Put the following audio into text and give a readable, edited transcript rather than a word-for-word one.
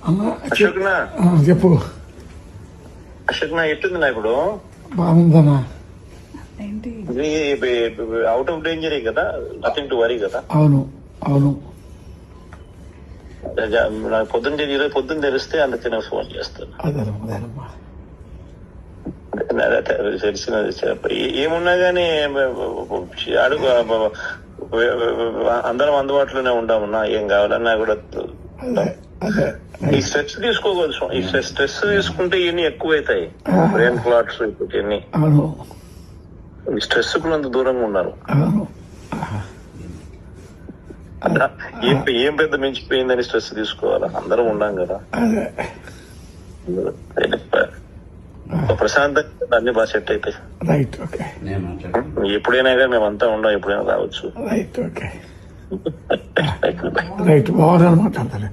అశోక్నా చెప్పు. అశోక్నా ఎట్టుంది నా ఇప్పుడు? బాగుందన్నా. అవుట్ ఆఫ్ డేంజర్ కదా, నథింగ్ టు వరీ కదా? అవును అవును. పొద్దున్న తెలిస్తే అందుకే నేను ఫోన్ చేస్తాను. తెలిసినది ఏమున్నా గానీ అడుగు, అందరం అందుబాటులోనే ఉండమన్నా. ఏం కావాలన్నా కూడా ఈ స్ట్రెస్ తీసుకోవచ్చు. ఈ స్ట్రెస్ తీసుకుంటే ఇవన్నీ ఎక్కువైతాయి, బ్రెయిన్ క్లాట్స్ ఇవన్నీ. ఈ స్ట్రెస్ కు అంత దూరంగా ఉన్నారు. ఏం పెద్ద మించిపోయిందని స్ట్రెస్ తీసుకోవాలా? అందరం ఉన్నాం కదా, ప్రశాంతంగా అన్ని బాగా సెట్ అవుతాయి. Right, okay. ఎప్పుడైనా కానీ మేమంతా ఉండం, ఎప్పుడైనా రావచ్చు. Right, okay. రైట్, బాగా మాట్లాడతాను.